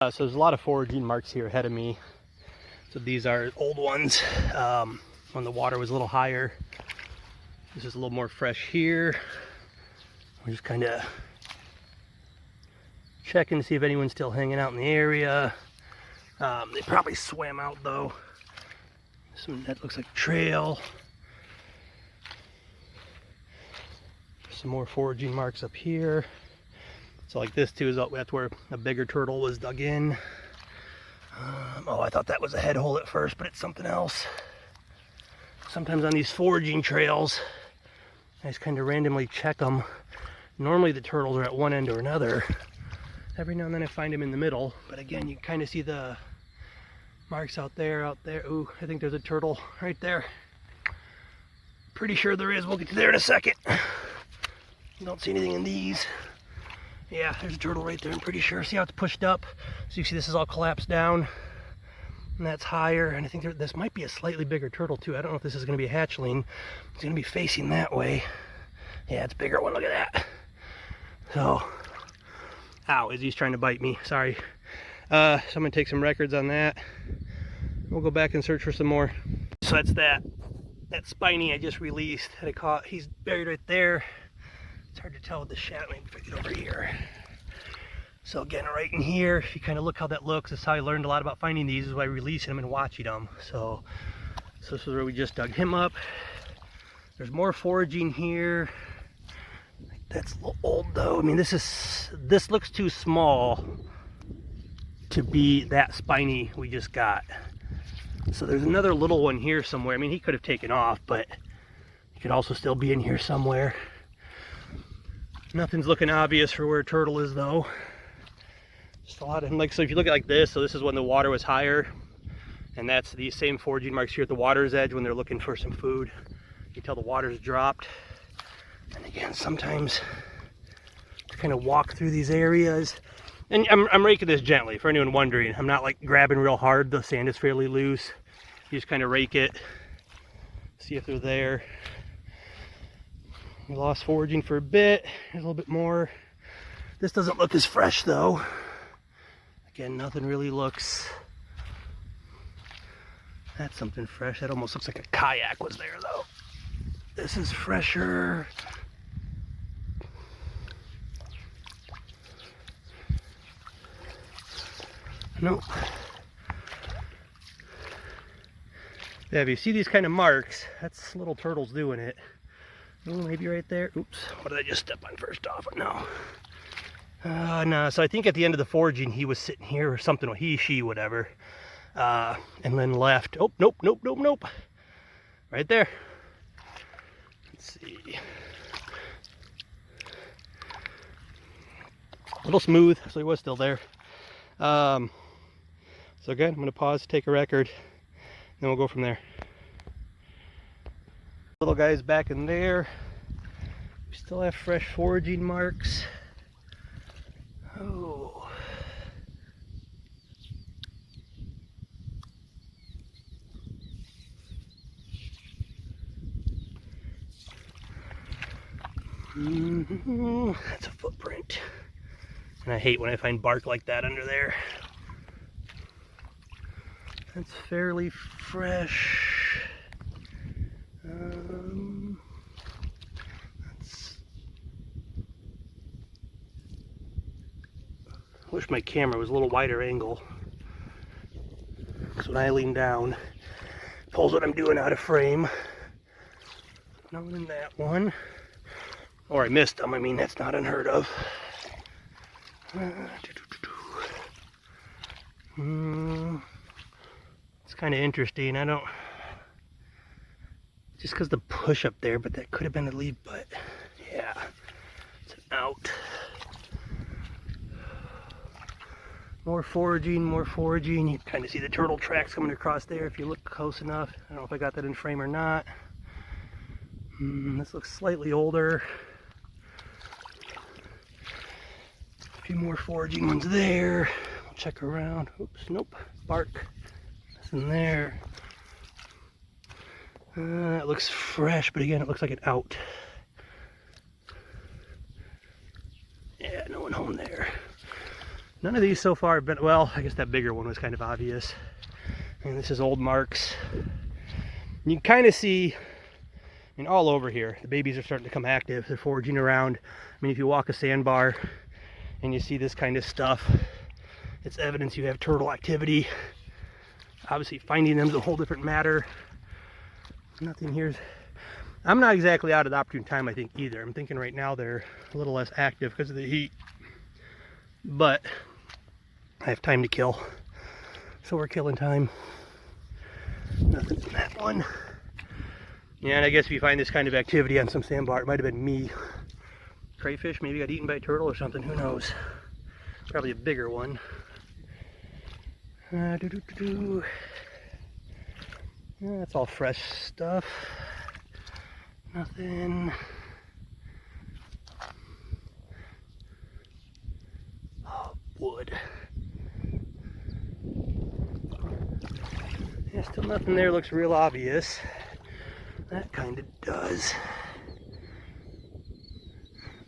So there's a lot of foraging marks here ahead of me. So these are old ones when the water was a little higher. This is a little more fresh here. We're just kind of checking to see if anyone's still hanging out in the area. They probably swam out though. That looks like a trail. Some more foraging marks up here. So like this too, that's where a bigger turtle was dug in. Oh, I thought that was a head hole at first, but it's something else. Sometimes on these foraging trails, I just kind of randomly check them. Normally the turtles are at one end or another. Every now and then I find them in the middle, but again, you kind of see the marks out there. Ooh, I think there's a turtle right there. Pretty sure there is. We'll get to there in a second. Don't see anything in these. Yeah, there's a turtle right there, I'm pretty sure. See how it's pushed up? So you see this is all collapsed down, and that's higher, and I think this might be a slightly bigger turtle too. I don't know if this is going to be a hatchling. It's going to be facing that way. Yeah, it's a bigger one, look at that. So, ow, Izzy's trying to bite me, sorry. So I'm going to take some records on that. We'll go back and search for some more. So that's that spiny I just released that I caught. He's buried right there. It's hard to tell with the shadow. Maybe if I get over here. So again, right in here, if you kind of look how that looks, that's how I learned a lot about finding these, is by releasing them and watching them. So this is where we just dug him up. There's more foraging here. That's a little old though. I mean, this looks too small to be that spiny we just got. So there's another little one here somewhere. I mean, he could have taken off, but he could also still be in here somewhere. Nothing's looking obvious for where a turtle is though. Just a lot of, like, so if you look at like this, so this is when the water was higher, and that's these same foraging marks here at the water's edge when they're looking for some food. You can tell the water's dropped. And again, sometimes to kind of walk through these areas, and I'm raking this gently for anyone wondering. I'm not like grabbing real hard. The sand is fairly loose. You just kind of rake it, see if they're there. We lost foraging for a bit. There's a little bit more. This doesn't look as fresh though. Again, nothing really looks. That's something fresh. That almost looks like a kayak was there though. This is fresher. Nope. Yeah, if you see these kind of marks, that's little turtles doing it. Oh, maybe right there. Oops, what did I just step on first off? No. No, so I think at the end of the foraging, he was sitting here or something, he, she, whatever, and then left. Oh, nope. Right there. Let's see. A little smooth, so he was still there. So again, I'm going to pause, take a record, then we'll go from there. Little guy's back in there. We still have fresh foraging marks. Oh. That's a footprint. And I hate when I find bark like that under there. That's fairly fresh. I wish my camera was a little wider angle, because when I lean down, it pulls what I'm doing out of frame. No one in that one. Or I missed them. I mean, that's not unheard of. It's kind of interesting. I don't, just because the push up there, but that could have been a leaf butt. Yeah, it's an out. More foraging. You kind of see the turtle tracks coming across there if you look close enough. I don't know if I got that in frame or not. This looks slightly older. A few more foraging ones there. We'll check around. Oops, nope. Bark. Nothing there. It looks fresh, but again, it looks like an out. Yeah, no one home there. None of these so far have been, well, I guess that bigger one was kind of obvious. And this is old marks. You can kind of see, I mean, all over here, the babies are starting to come active. They're foraging around. I mean, if you walk a sandbar and you see this kind of stuff, it's evidence you have turtle activity. Obviously, finding them is a whole different matter. Nothing here's... I'm not exactly out at the opportune time, I think, either. I'm thinking right now they're a little less active because of the heat. But I have time to kill. So we're killing time. Nothing in that one. Yeah, and I guess if you find this kind of activity on some sandbar, it might have been me. Crayfish maybe got eaten by a turtle or something, who knows. Probably a bigger one. Yeah, that's all fresh stuff. Nothing. Oh, wood. Yeah, still nothing there looks real obvious. That kind of does.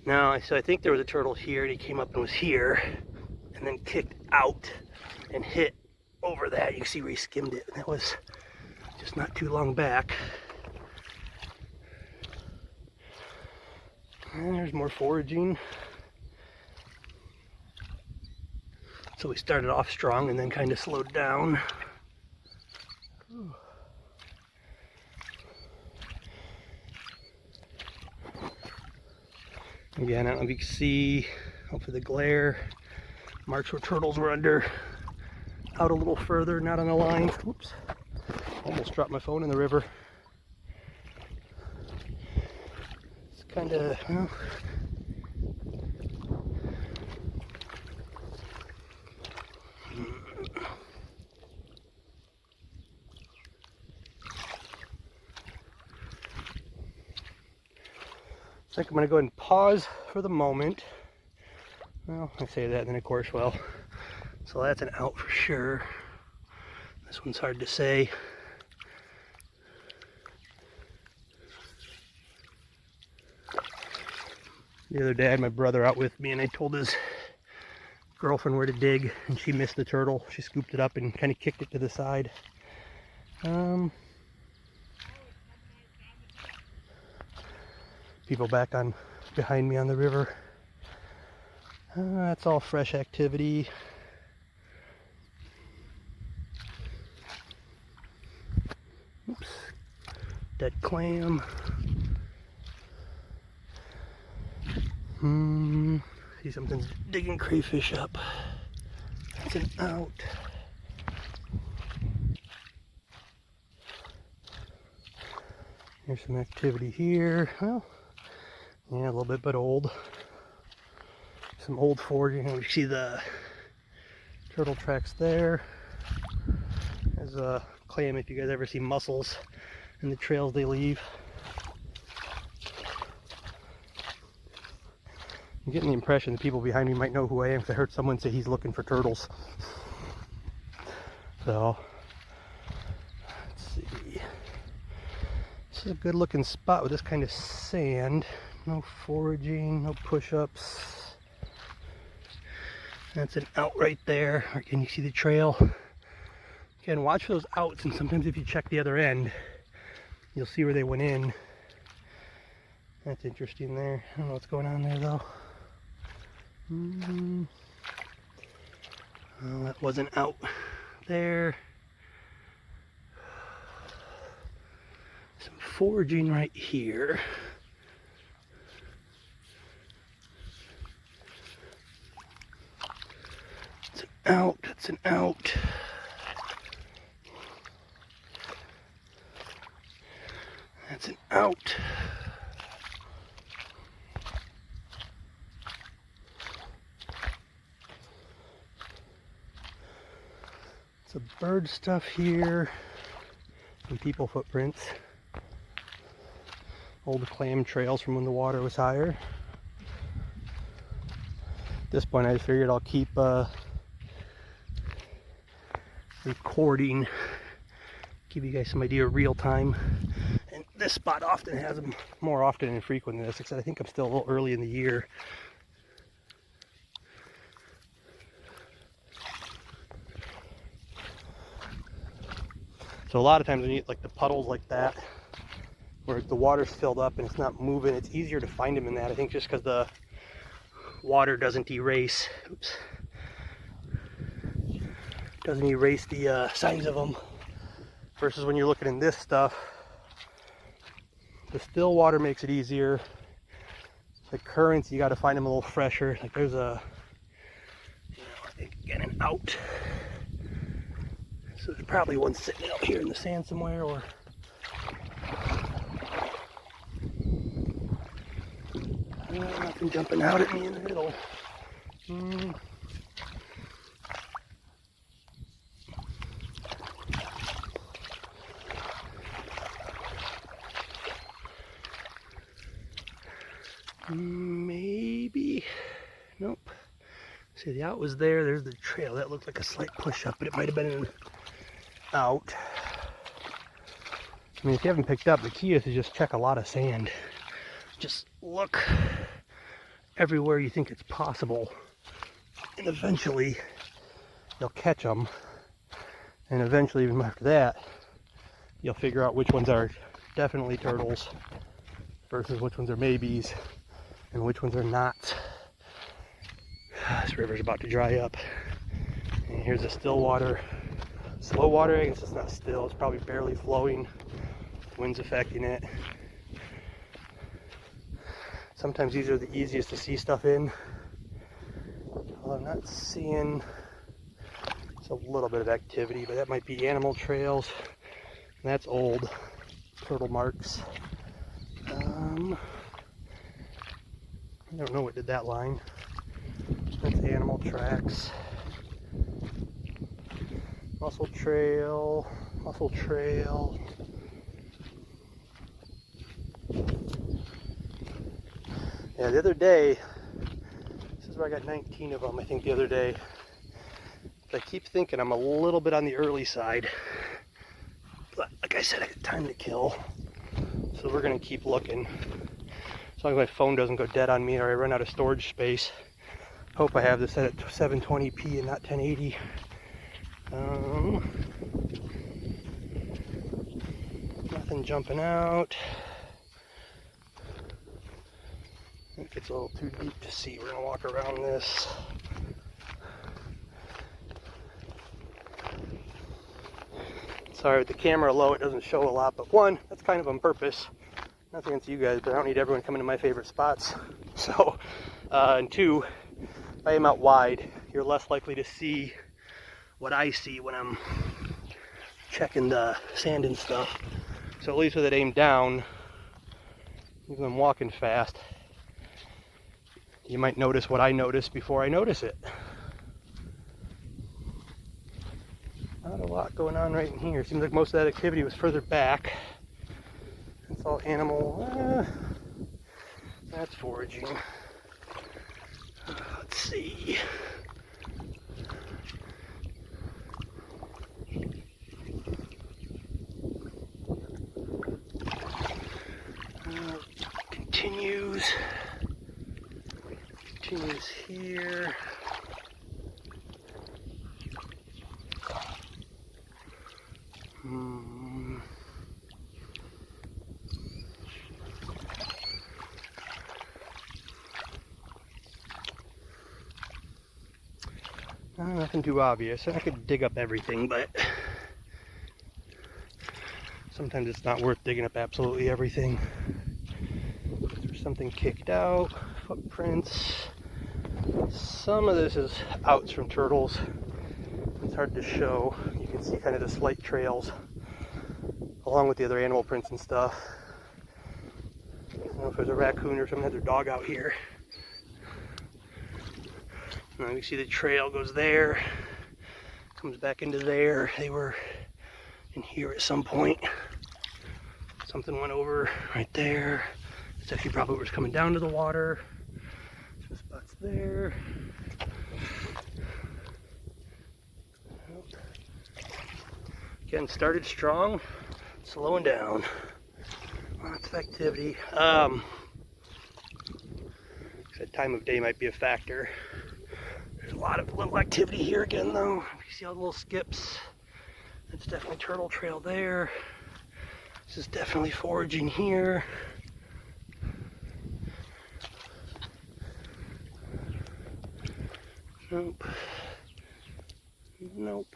No, so I think there was a turtle here and he came up and was here and then kicked out and hit over that. You can see where he skimmed it. That was just not too long back. And there's more foraging. So we started off strong and then kind of slowed down. Ooh. Again, I don't know if you can see, hopefully the glare, marks where turtles were under, out a little further, not on the line. Oops, almost dropped my phone in the river. It's kind of, well, I think I'm going to go ahead and pause for the moment. Well, I say that, and then of course, well, so that's an out for sure. This one's hard to say. The other day I had my brother out with me and I told his girlfriend where to dig and she missed the turtle. She scooped it up and kind of kicked it to the side. People back on behind me on the river. That's all fresh activity. Oops. Dead clam. See something's digging crayfish up. That's an out. Here's some activity here. Well, yeah, a little bit, but old. Some old foraging. You see the turtle tracks there. There's a clam if you guys ever see mussels and the trails they leave. I'm getting the impression the people behind me might know who I am because I heard someone say he's looking for turtles. So, let's see. This is a good looking spot with this kind of sand. No foraging, no push-ups. That's an out right there. Or can you see the trail? Again, watch for those outs, and sometimes if you check the other end, you'll see where they went in. That's interesting there. I don't know what's going on there though. Well, that wasn't out there. Some foraging right here. It's an out, it's an out. That's an out. Some bird stuff here. Some people footprints. Old clam trails from when the water was higher. At this point I figured I'll keep recording, give you guys some idea of real time. And this spot often has them more often and frequent than this, except I think I'm still a little early in the year. So a lot of times when you get like the puddles like that, where the water's filled up and it's not moving, it's easier to find them in that. I think just because the water doesn't erase, doesn't erase the signs of them. Versus when you're looking in this stuff, the still water makes it easier. The currents, you got to find them a little fresher. Like there's a, I think again an out. So there's probably one sitting out here in the sand somewhere, or nothing jumping out at me in the middle. Maybe. Nope. See, the out was there. There's the trail. That looked like a slight push up, but it might have been an out. I mean, if you haven't picked up, the key is to just check a lot of sand. Just look everywhere you think it's possible. And eventually, you'll catch them. And eventually, even after that, you'll figure out which ones are definitely turtles versus which ones are maybes and which ones are not. This river's about to dry up. And here's the still water. Slow water, I guess it's not still, it's probably barely flowing. Wind's affecting it. Sometimes these are the easiest to see stuff in. Well, I'm not seeing, it's a little bit of activity, but that might be animal trails. And that's old turtle marks. I don't know what did that line. That's animal tracks. Mussel trail, mussel trail. Yeah, the other day, this is where I got 19 of them, I think, the other day. I keep thinking I'm a little bit on the early side. But like I said, I got time to kill. So we're gonna keep looking. As long as my phone doesn't go dead on me or I run out of storage space. Hope I have this set at 720p and not 1080. Nothing jumping out. I think it's a little too deep to see. We're gonna walk around this. Sorry, with the camera low, it doesn't show a lot, but one, that's kind of on purpose. Nothing against you guys, but I don't need everyone coming to my favorite spots. So, and two, if I aim out wide, you're less likely to see what I see when I'm checking the sand and stuff. So at least with it aimed down, even when I'm walking fast, you might notice what I notice before I notice it. Not a lot going on right in here. Seems like most of that activity was further back. It's all animal. That's foraging. Let's see. Continues here. Nothing too obvious. I could dig up everything, but sometimes it's not worth digging up absolutely everything. There's something kicked out, footprints. Some of this is outs from turtles. It's hard to show. You can see kind of the slight trails along with the other animal prints and stuff. I don't know if there's a raccoon or someone had their dog out here. Now you see the trail goes there, comes back into there. They were in here at some point. Something went over right there. It's actually probably what's coming down to the water. Some spots there. Again, started strong, slowing down. Lots of activity. Said time of day might be a factor. There's a lot of little activity here again, though. You see all the little skips. It's definitely turtle trail there. This is definitely foraging here. Nope. Nope.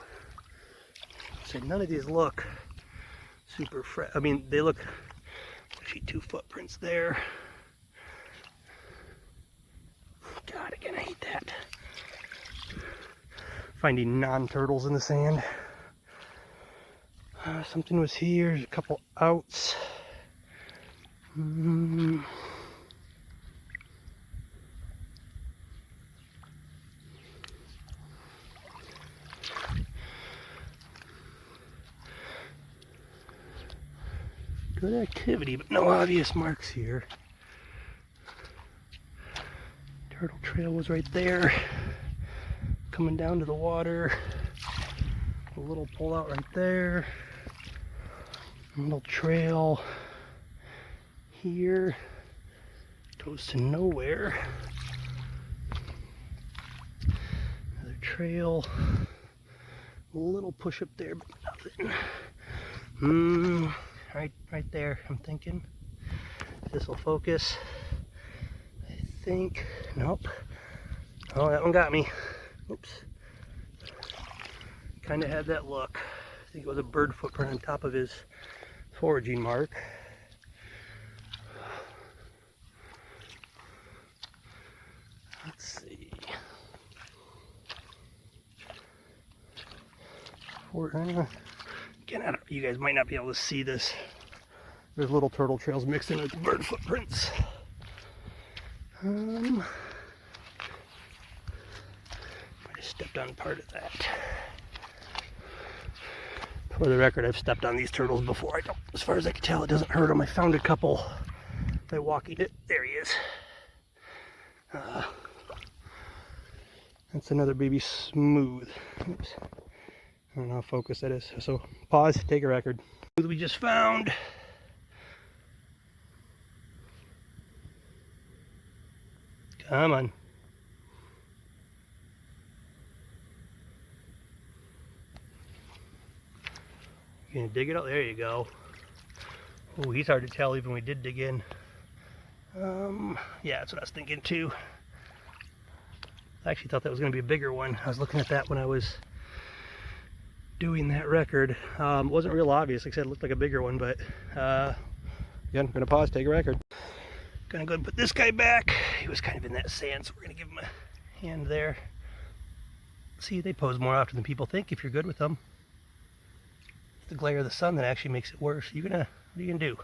So none of these look super fresh. I mean, they look, actually 2 footprints there. God, again, I hate that. Finding non-turtles in the sand. Something was here, there's a couple outs. Good activity, but no obvious marks here. Turtle trail was right there, coming down to the water. A little pull out right there. A little trail here, goes to nowhere. Another trail, a little push up there, but nothing. Right there, I'm thinking. This will focus. I think, nope. Oh, that one got me. Oops. Kind of had that look. I think it was a bird footprint on top of his foraging mark. Let's see. Again, you guys might not be able to see this. There's little turtle trails mixed in with bird footprints. I just stepped on part of that. For the record, I've stepped on these turtles before. As far as I can tell, it doesn't hurt them. I found a couple by walking it. There he is. That's another baby smooth. Oops. I don't know how focused that is. So pause, take a record. We just found. Come on. You gonna dig it out? There you go. Oh, he's hard to tell even when we did dig in. Yeah, that's what I was thinking too. I actually thought that was gonna be a bigger one. I was looking at that when I was doing that record. It wasn't real obvious. Like I said, it looked like a bigger one, but again, I'm gonna pause, take a record. Gonna go and put this guy back. He was kind of in that sand, so we're gonna give him a hand there. See, they pose more often than people think if you're good with them. It's the glare of the sun that actually makes it worse. What are you gonna do?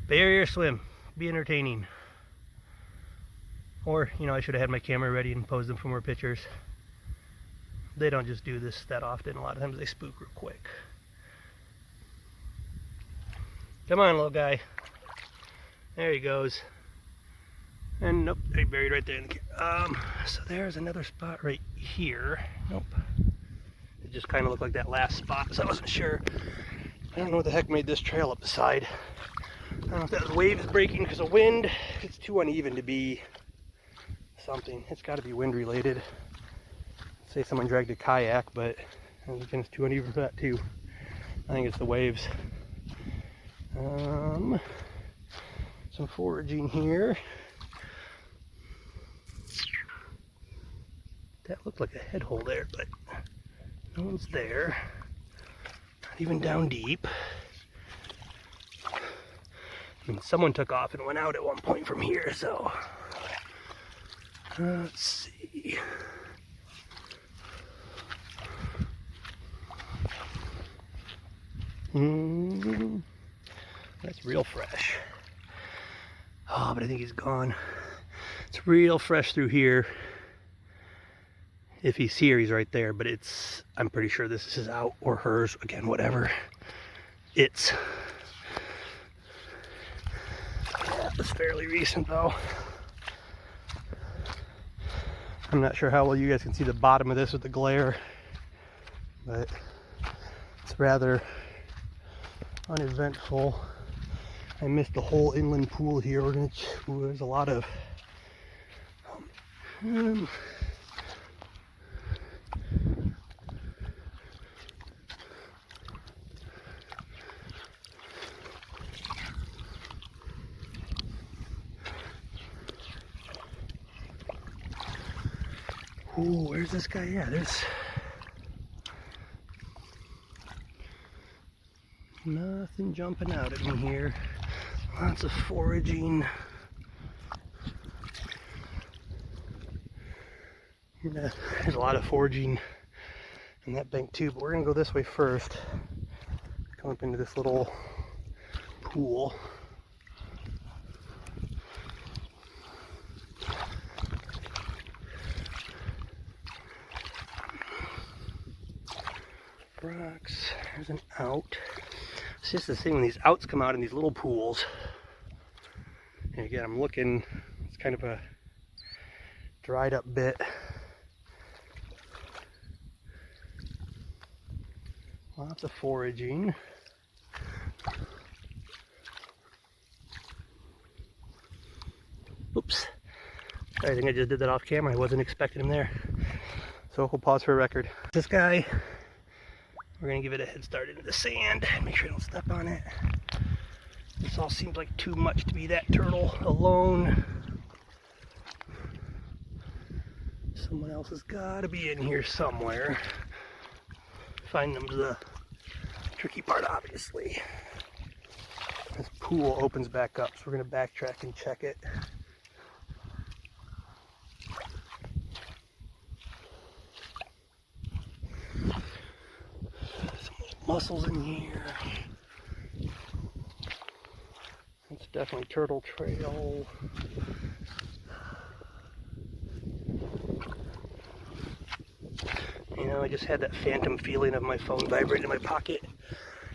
Barrier swim, be entertaining. Or, you know, I should have had my camera ready and posed them for more pictures. They don't just do this that often. A lot of times they spook real quick. Come on, little guy. There he goes. And nope, they buried right there. So there's another spot right here. Nope. It just kind of looked like that last spot, so I wasn't sure. I don't know what the heck made this trail up the side. I don't know if that was waves breaking because of wind. It's too uneven to be something. It's got to be wind related. Say someone dragged a kayak, but it's too uneven for that too. I think it's the waves. Some foraging here. That looked like a head hole there, but no one's there. Not even down deep. I mean, someone took off and went out at one point from here, so let's see. That's real fresh. Oh, but I think he's gone. It's real fresh through here. If he's here, he's right there, but I'm pretty sure this is his out or hers, again, whatever. It's fairly recent though. I'm not sure how well you guys can see the bottom of this with the glare, but it's rather uneventful. I missed the whole inland pool here. There's a lot of Ooh, where's this guy? Yeah, there's nothing jumping out at me here. Lots of foraging. There's a lot of foraging in that bank too, but we're gonna go this way first. Come up into this little pool. Rocks, there's an out. It's just the thing when these outs come out in these little pools. And again, I'm looking, it's kind of a dried up bit. Lots of foraging. Oops. I think I just did that off camera. I wasn't expecting him there. So we'll pause for a record. This guy, we're gonna give it a head start into the sand. Make sure I don't step on it. This all seems like too much to be that turtle alone. Someone else has got to be in here somewhere. Find them's the tricky part, obviously. This pool opens back up, so we're going to backtrack and check it. Some mussels in here. It's definitely turtle trail. You know, I just had that phantom feeling of my phone vibrating in my pocket,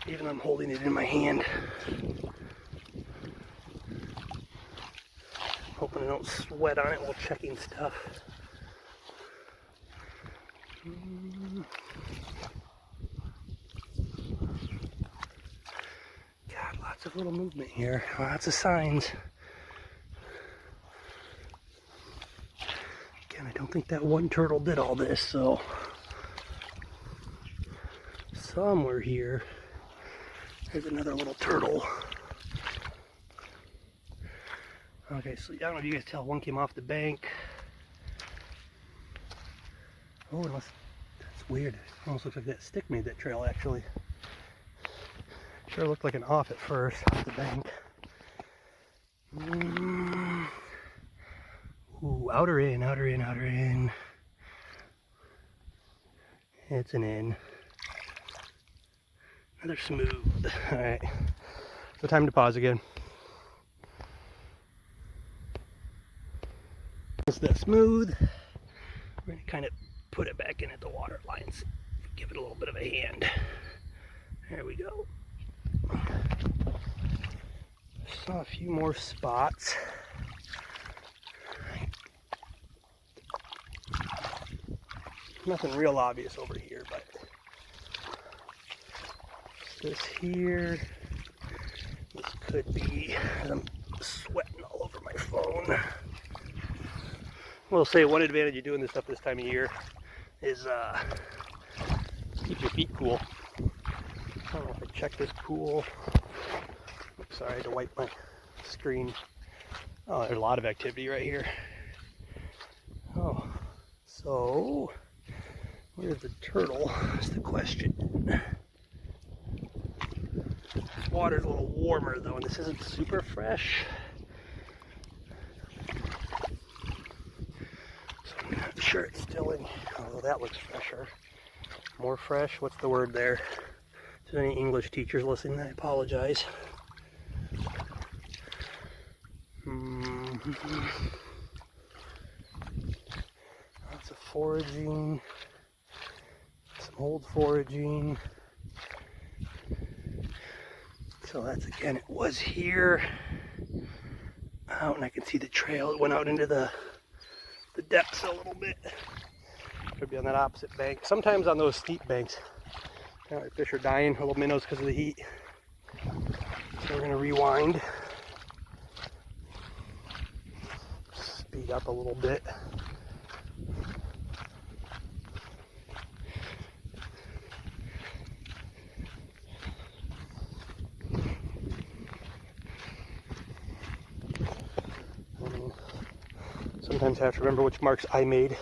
even though I'm holding it in my hand. Hoping I don't sweat on it while checking stuff. God, lots of little movement here. Lots of signs. Again, I don't think that one turtle did all this, so somewhere here, there's another little turtle. Okay, so I don't know if you guys tell, one came off the bank. Oh, unless, that's weird. It almost looks like that stick made that trail, actually. Sure looked like an off at first, off the bank. Ooh, outer in, outer in, outer in. It's an in. Another smooth. Alright, so time to pause again. It's that smooth. We're going to kind of put it back in at the water lines. Give it a little bit of a hand. There we go. Saw a few more spots. Nothing real obvious over here, but this here, this could be, I'm sweating all over my phone. We'll say one advantage of doing this stuff this time of year is keep your feet cool. I don't know if I checked this pool. Oops, sorry, I had to wipe my screen. Oh, there's a lot of activity right here. Oh, so where's the turtle is the question. This water's a little warmer though, and this isn't super fresh. So I'm not sure it's still in, although that looks fresher. More fresh, what's the word there? If there's any English teachers listening, I apologize. Lots of foraging. Some old foraging. So that's, again, it was here. Out, and I can see the trail. It went out into the depths a little bit. Could be on that opposite bank. Sometimes on those steep banks, fish are dying, little minnows, because of the heat. So we're going to rewind. Speed up a little bit. Sometimes I have to remember which marks I made.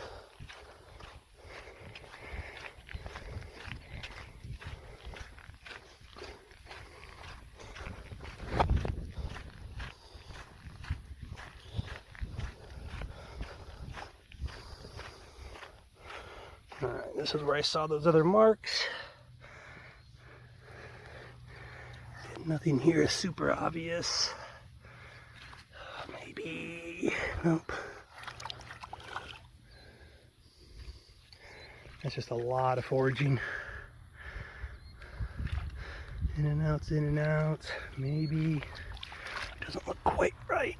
Alright, this is where I saw those other marks. Nothing here is super obvious. Maybe, nope. That's just a lot of foraging. In and outs, in and outs. Maybe. Doesn't look quite right.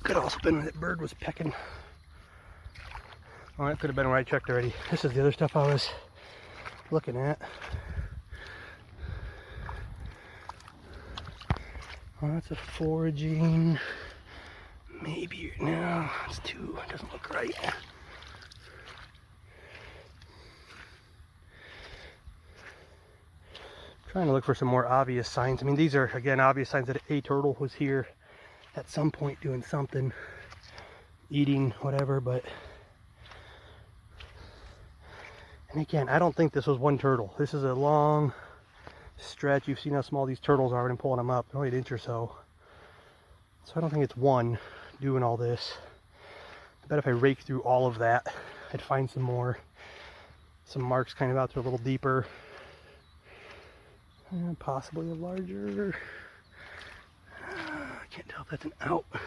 Could also been when that bird was pecking. Oh, that could have been where I checked already. This is the other stuff I was looking at. Lots of foraging. Maybe, no, it's too, it doesn't look right. Trying to look for some more obvious signs. I mean, these are, again, obvious signs that a turtle was here at some point doing something, eating, whatever, but... And again, I don't think this was one turtle. This is a long stretch. You've seen how small these turtles are when I'm pulling them up. They're only an inch or so. So I don't think it's one doing all this. I bet if I rake through all of that, I'd find some more. Some marks kind of out there a little deeper. And possibly a larger... I can't tell if that's an out. If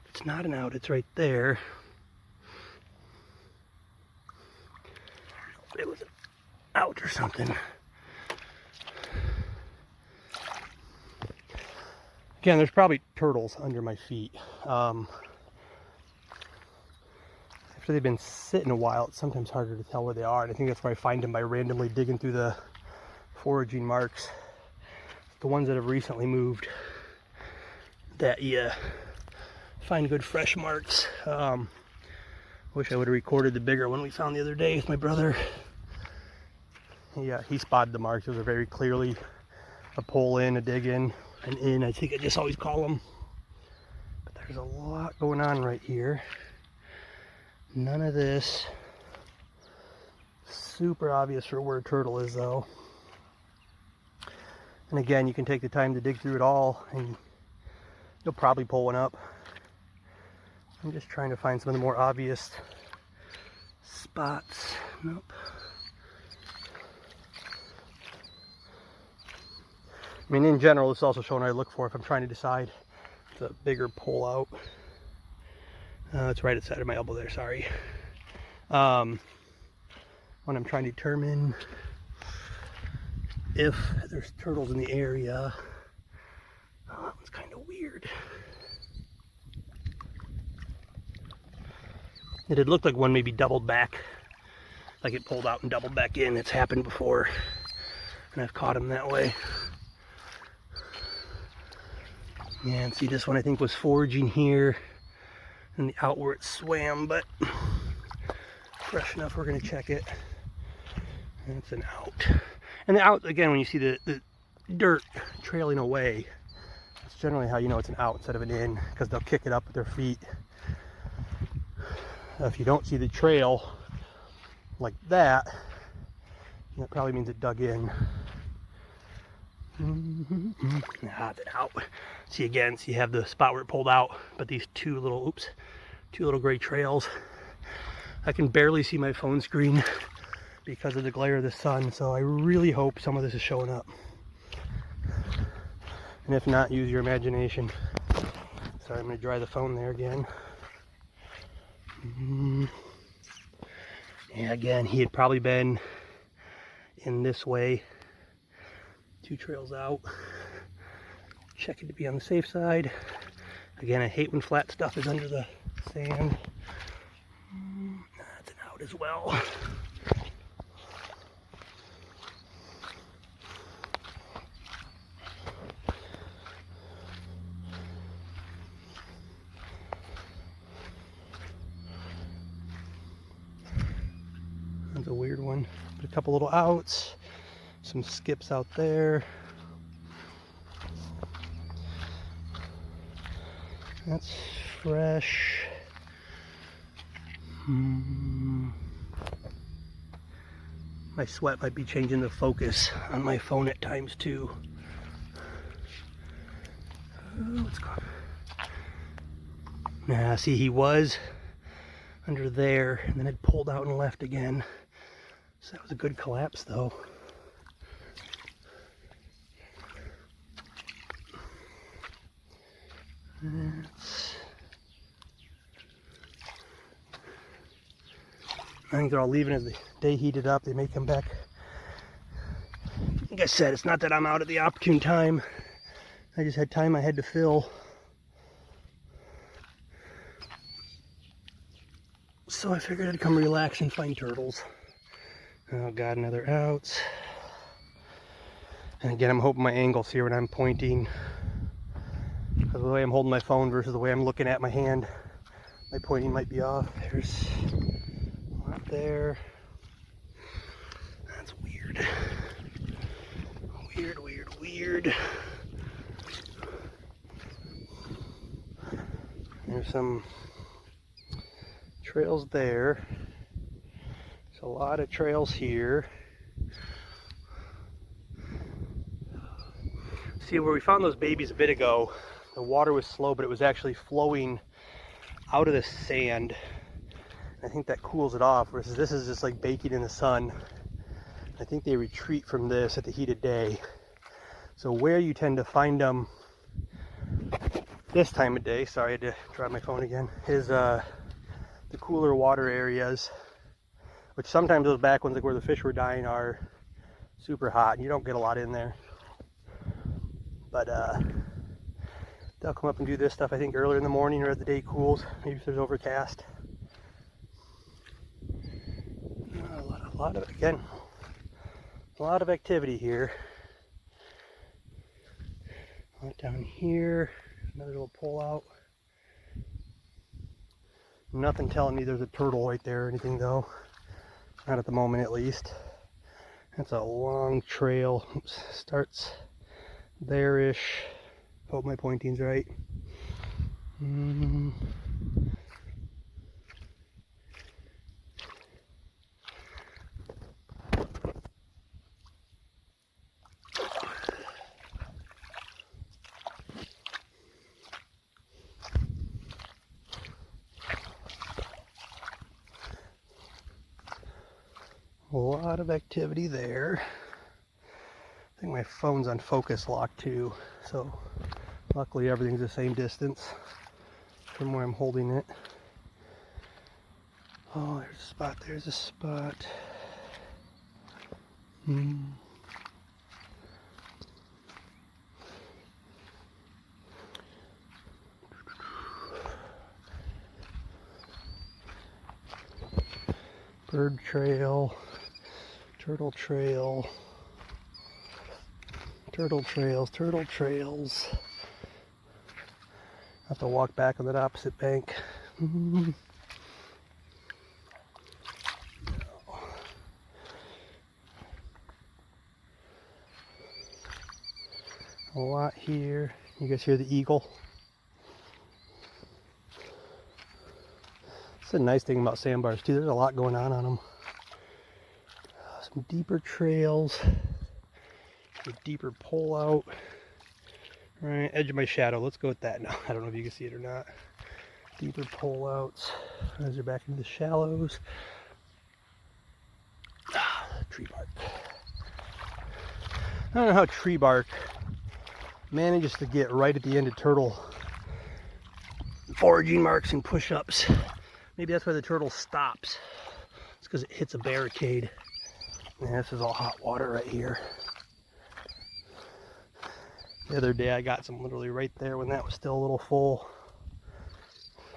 it's not an out, it's right there. It was an out or something. Again, there's probably turtles under my feet. After they've been sitting a while, it's sometimes harder to tell where they are. And I think that's where I find them, by randomly digging through the foraging marks. The ones that have recently moved, that you find good fresh marks. Wish I would have recorded the bigger one we found the other day with my brother. Yeah, he spotted the marks. Those are very clearly a pull in, a dig in, an in. I think I just always call them. But there's a lot going on right here. None of this. Super obvious for where a turtle is, though. And again, you can take the time to dig through it all, and you'll probably pull one up. I'm just trying to find some of the more obvious spots. Nope. I mean, in general, this is also showing what I look for if I'm trying to decide the bigger pull out. It's right at the side of my elbow there, sorry. When I'm trying to determine if there's turtles in the area. Oh, that one's kind of weird. It had looked like one maybe doubled back, like it pulled out and doubled back in. It's happened before, and I've caught them that way. Yeah, and see, this one I think was foraging here, and the out where it swam, but fresh enough, we're gonna check it. And it's an out. And the out, again, when you see the dirt trailing away, that's generally how you know it's an out instead of an in, because they'll kick it up with their feet. If you don't see the trail like that, that probably means it dug in. Ah, it's an out. See, again, so you have the spot where it pulled out, but these two little gray trails. I can barely see my phone screen because of the glare of the sun, so I really hope some of this is showing up. And if not, use your imagination. Sorry, I'm going to dry the phone there again. Yeah, again, he had probably been in this way. 2 trails out. Checking to be on the safe side. Again, I hate when flat stuff is under the sand. That's an out as well. That's a weird one. But a couple little outs. Some skips out there. That's fresh. My sweat might be changing the focus on my phone at times too. Oh, what's going on? Nah, see, he was under there and then it pulled out and left again. So that was a good collapse though. I think they're all leaving as the day heated up. They may come back. Like I said, it's not that I'm out at the opportune time. I just had time I had to fill. So I figured I'd come relax and find turtles. Oh God, another outs. And again, I'm hoping my angle's here when I'm pointing. Because the way I'm holding my phone versus the way I'm looking at my hand, my pointing might be off. There's one up there. That's weird. Weird, weird, weird. There's some trails there. There's a lot of trails here. See, where we found those babies a bit ago, the water was slow, but it was actually flowing out of the sand. I think that cools it off, versus this is just like baking in the sun. I think they retreat from this at the heat of day. So where you tend to find them this time of day, sorry I had to drop my phone again, is the cooler water areas, which sometimes those back ones, like where the fish were dying, are super hot and you don't get a lot in there. But they'll come up and do this stuff, I think, earlier in the morning or as the day cools, maybe if there's overcast. A lot of, again, a lot of activity here. A lot down here, another little pull out. Nothing telling me there's a turtle right there or anything though. Not at the moment at least. That's a long trail. Oops, starts there-ish. Hope my pointing's right. A lot of activity there. I think my phone's on focus lock too, so luckily everything's the same distance from where I'm holding it. Oh, there's a spot, there's a spot. Bird trail, turtle trail, turtle trails, turtle trails. I have to walk back on that opposite bank. A lot here. You guys hear the eagle? That's the nice thing about sandbars too. There's a lot going on them. Some deeper trails. A deeper pull out. Right, edge of my shadow. Let's go with that now. I don't know if you can see it or not. Deeper pull outs. As they're back into the shallows. Tree bark. I don't know how tree bark manages to get right at the end of turtle foraging marks and push-ups. Maybe that's why the turtle stops. It's because it hits a barricade. And this is all hot water right here. The other day I got some literally right there when that was still a little full.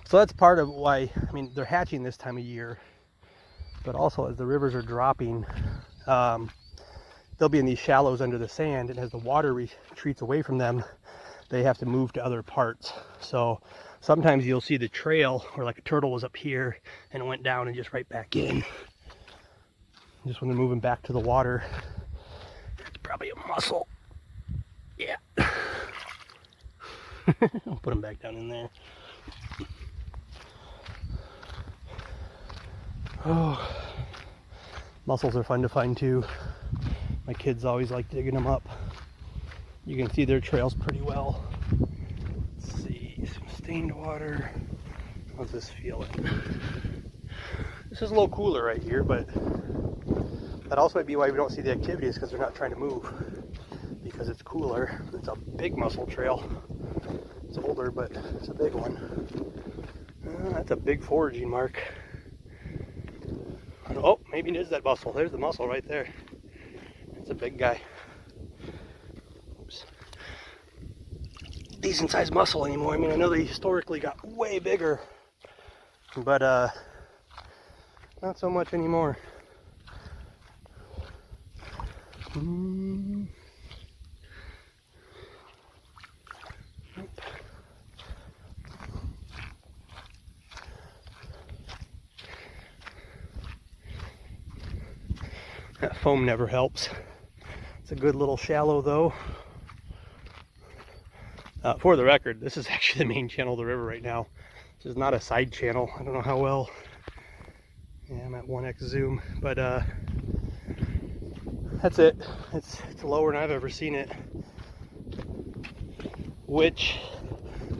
So that's part of why, I mean, they're hatching this time of year, but also as the rivers are dropping, they'll be in these shallows under the sand, and as the water retreats away from them, they have to move to other parts. So sometimes you'll see the trail where like a turtle was up here and it went down and just right back in. Just when they're moving back to the water. It's probably a mussel. Yeah. I'll put them back down in there. Oh, mussels are fun to find too. My kids always like digging them up. You can see their trails pretty well. Let's see, some stained water. How's this feeling? This is a little cooler right here, but That also might be why we don't see the activities, because they're not trying to move, because it's cooler. It's a big mussel trail. It's older, but it's a big one. That's a big foraging mark. Oh, maybe it is that mussel. There's the mussel right there. It's a big guy. Oops. Decent sized mussel anymore. I mean, I know they historically got way bigger, but not so much anymore. That foam never helps. It's a good little shallow though. For the record, this is actually the main channel of the river right now. This is not a side channel. I don't know how well. Yeah, I'm at 1x zoom, but that's it. It's lower than I've ever seen it, which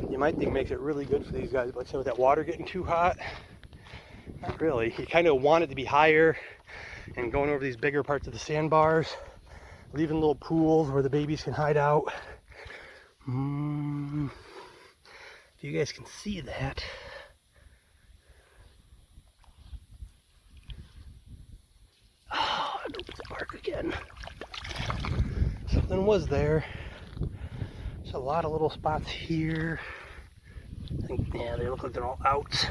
you might think makes it really good for these guys. But like I said, with that water getting too hot, not really. You kind of want it to be higher and going over these bigger parts of the sandbars, leaving little pools where the babies can hide out. If you guys can see that. Oh, I opened the mark again. Something was there. There's a lot of little spots here. I think, yeah, they look like they're all out.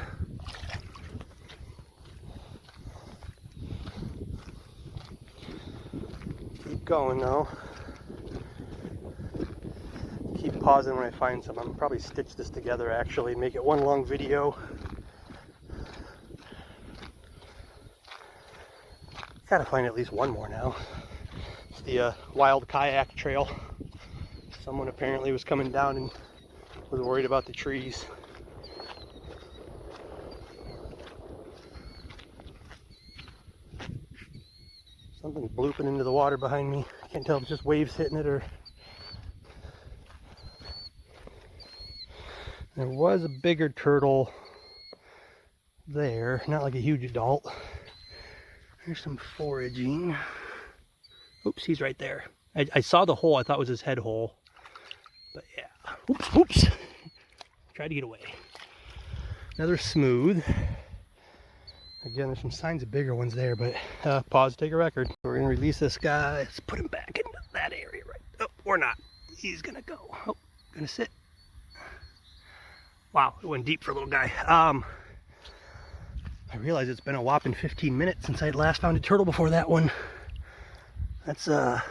Keep going though. Keep pausing when I find some. I'm probably stitch this together actually, make it one long video. Gotta find at least one more now. It's the wild kayak trail. Someone apparently was coming down and was worried about the trees. Something's blooping into the water behind me. I can't tell if it's just waves hitting it or... There was a bigger turtle there, not like a huge adult. There's some foraging. Oops, he's right there. I saw the hole, I thought it was his head hole. But yeah, oops. Tried to get away. Another smooth. Again, there's some signs of bigger ones there, but pause, take a record. We're gonna release this guy. Let's put him back into that area right. Oh, or not. He's gonna go. Oh, gonna sit. Wow, it went deep for a little guy. I realize it's been a whopping 15 minutes since I last found a turtle before that one. That's a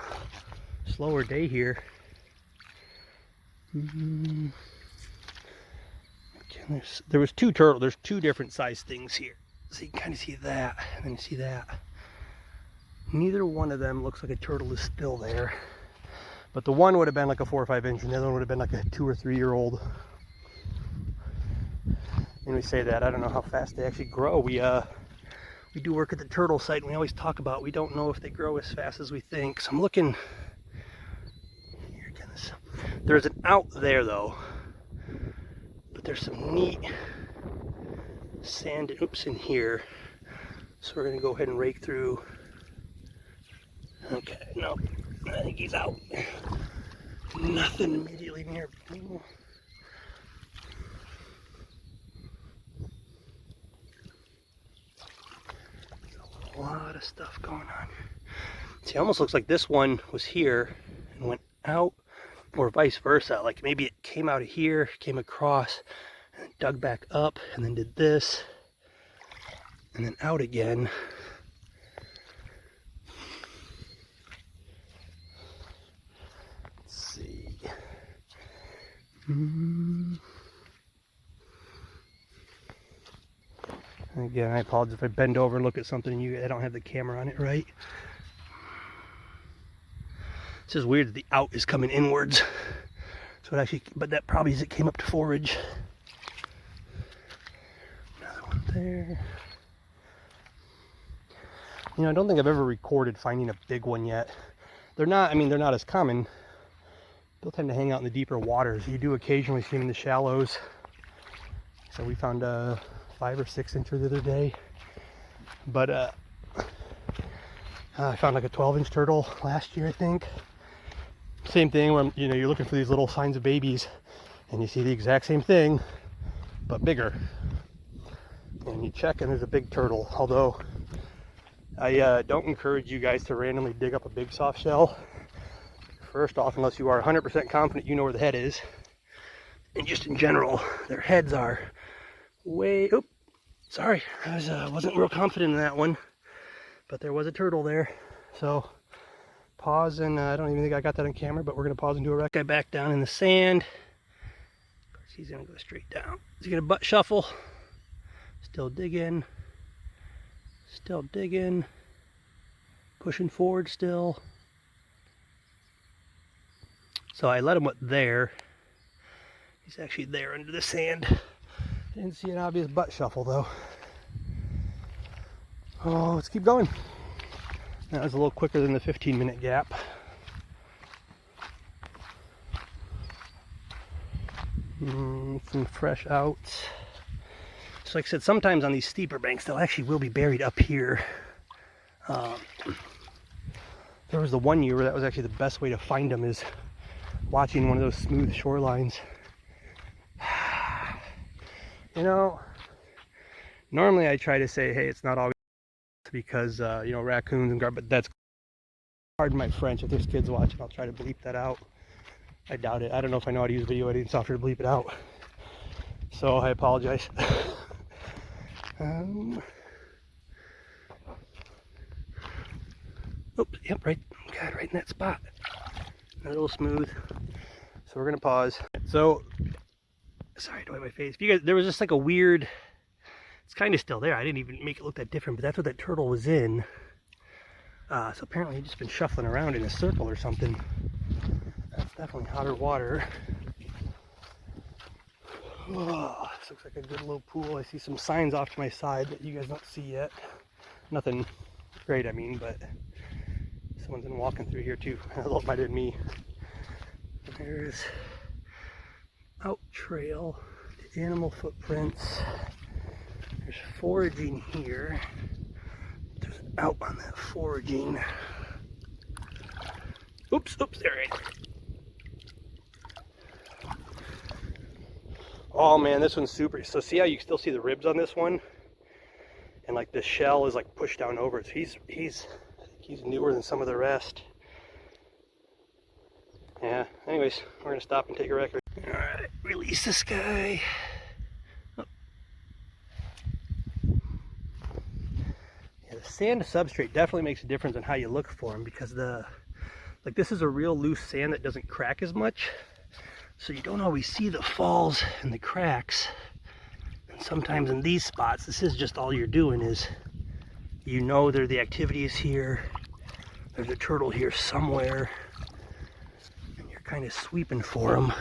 slower day here. Okay, there was two turtles. There's two different size things here. So you can kind of see that, and then you see that. Neither one of them looks like a turtle is still there. But the one would have been like a 4 or 5 inch, and the other one would have been like a 2 or 3 year old. And we say that, I don't know how fast they actually grow. We do work at the turtle site, and we always talk about we don't know if they grow as fast as we think. So I'm looking. Here, there's an out there though, but there's some neat sand, oops, in here. So we're gonna go ahead and rake through. Okay, no, I think he's out. Nothing immediately near. A lot of stuff going on. See, it almost looks like this one was here and went out, or vice versa. Like maybe it came out of here, came across, and dug back up, and then did this, and then out again. Let's see. Again, I apologize if I bend over and look at something and I don't have the camera on it right. It's just weird that the out is coming inwards. So it actually, but that probably is it came up to forage. Another one there. You know, I don't think I've ever recorded finding a big one yet. They're not, I mean, they're not as common. They'll tend to hang out in the deeper waters. You do occasionally see them in the shallows. So we found 5 or 6 incher the other day. But I found like a 12-inch turtle last year, I think. Same thing when you're looking for these little signs of babies, and you see the exact same thing, but bigger. And you check, and there's a big turtle. Although I don't encourage you guys to randomly dig up a big soft shell. First off, unless you are 100% confident you know where the head is. And just in general, their heads are way... Oop, sorry, I wasn't real confident in that one. But there was a turtle there. So, pause, and I don't even think I got that on camera, but we're going to pause and do a rec. Guy back down in the sand. Of course, he's going to go straight down. He's going to butt shuffle. Still digging. Still digging. Pushing forward still. So I let him up there. He's actually there under the sand. Didn't see an obvious butt shuffle though. Oh, let's keep going. That was a little quicker than the 15-minute gap. Some fresh outs. So like I said, sometimes on these steeper banks, they'll actually will be buried up here. There was the one year where that was actually the best way to find them, is watching one of those smooth shorelines. Normally I try to say, hey, it's not always because, raccoons and garbage, but that's, pardon my French, if there's kids watching, I'll try to bleep that out. I doubt it. I don't know if I know how to use video editing software to bleep it out. So I apologize. Oops, yep, right in that spot. A little smooth. So we're gonna pause. So, sorry to wipe my face. If you guys, there was just like a weird, it's kind of still there. I didn't even make it look that different, but that's what that turtle was in. So apparently he'd just been shuffling around in a circle or something. That's definitely hotter water. Oh, this looks like a good little pool. I see some signs off to my side that you guys don't see yet. Nothing great, I mean, but someone's been walking through here too. That might have been me. There's out trail, the animal footprints. There's foraging here. There's an out on that foraging. Oops, there it is. Oh man, this one's super. So see how you still see the ribs on this one? And like the shell is like pushed down over it. So he's newer than some of the rest. Yeah, anyways, we're gonna stop and take a record. All right, release this guy. Oh. Yeah, the sand substrate definitely makes a difference on how you look for them, because this is a real loose sand that doesn't crack as much. So you don't always see the falls and the cracks. And sometimes in these spots, this is just all you're doing is, there the activity is here. There's a turtle here somewhere. And you're kind of sweeping for them.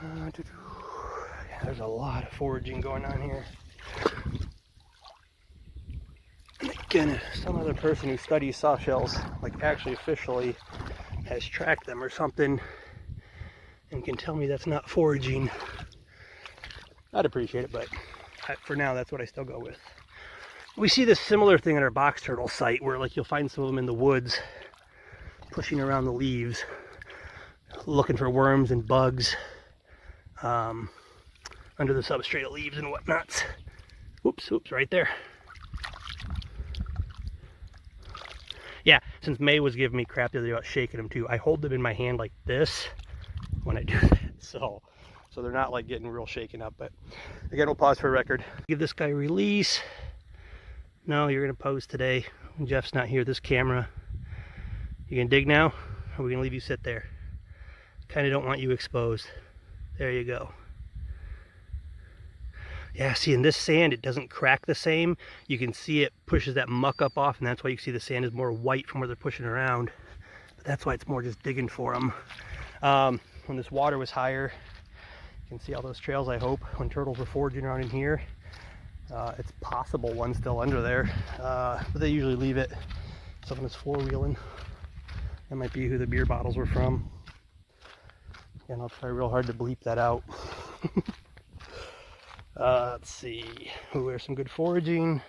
Yeah, there's a lot of foraging going on here. And again, if some other person who studies soft shells, like actually officially has tracked them or something, and can tell me that's not foraging, I'd appreciate it, but for now, that's what I still go with. We see this similar thing at our box turtle site, where like you'll find some of them in the woods, pushing around the leaves, looking for worms and bugs under the substrate of leaves and whatnots. Oops, right there. Yeah, since May was giving me crap the other day about shaking them too, I hold them in my hand like this when I do that. So they're not like getting real shaken up. But again, we'll pause for a record. Give this guy a release. No, you're gonna pose today. Jeff's not here, this camera. You gonna dig now? Or are we gonna leave you sit there? Kinda don't want you exposed. There you go. Yeah, see, in this sand, it doesn't crack the same. You can see it pushes that muck up off, and that's why you see the sand is more white from where they're pushing around. But that's why it's more just digging for them. When this water was higher, you can see all those trails, I hope, when turtles were foraging around in here. It's possible one's still under there, but they usually leave it. Someone is four-wheeling. That might be who the beer bottles were from. Again, I'll try real hard to bleep that out. Let's see. Ooh, there's some good foraging.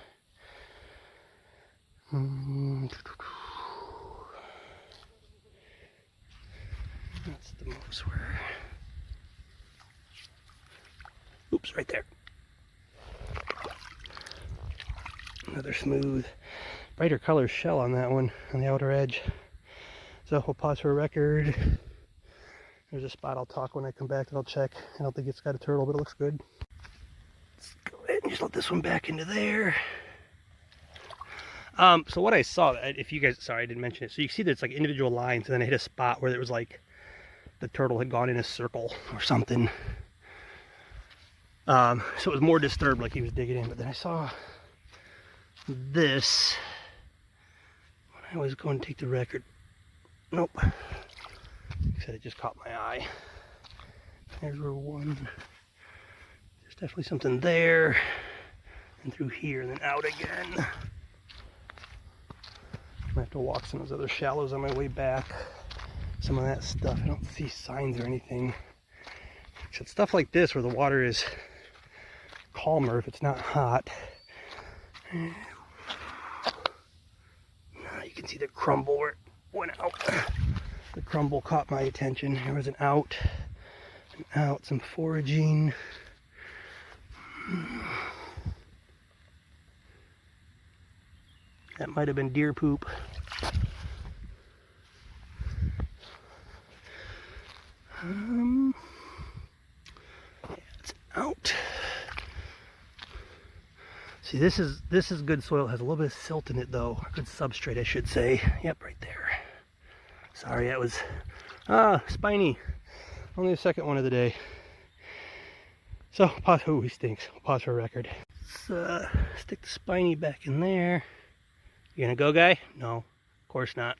That's the most where. Oops, right there. Another smooth, brighter color shell on that one, on the outer edge. So we'll pause for a record. There's a spot I'll talk when I come back that I'll check. I don't think it's got a turtle, but it looks good. Let's go ahead and just let this one back into there. So what I saw, if you guys, sorry I didn't mention it, so you see there's like individual lines, and then I hit a spot where it was like the turtle had gone in a circle or something. So it was more disturbed, like he was digging in. But then I saw this when I was going to take the record. Nope. Like I said, it just caught my eye. There's where one. There's definitely something there, and through here, and then out again. I'm gonna have to walk some of those other shallows on my way back. Some of that stuff, I don't see signs or anything. Except stuff like this where the water is calmer if it's not hot. Now you can see the crumble where it went out. The crumble caught my attention. There was an out, some foraging. That might have been deer poop. Yeah, it's out. See, this is good soil. It has a little bit of silt in it though. Good substrate, I should say. Yep, right there. Sorry, that was spiny. Only the second one of the day. So pause. Oh, he stinks. Pause for a record. Let's stick the spiny back in there. You gonna go, guy? No, of course not.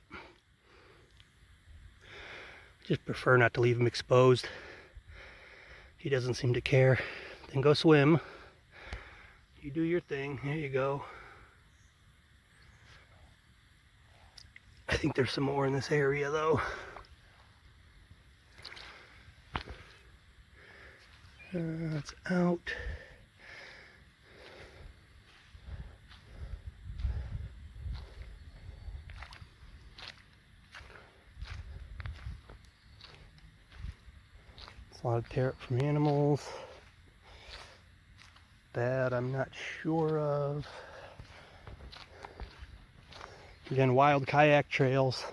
Just prefer not to leave him exposed. He doesn't seem to care. Then go swim. You do your thing. There you go. I think there's some more in this area though. It's out. It's a lot of tear up from animals. That I'm not sure of. Again, wild kayak trails,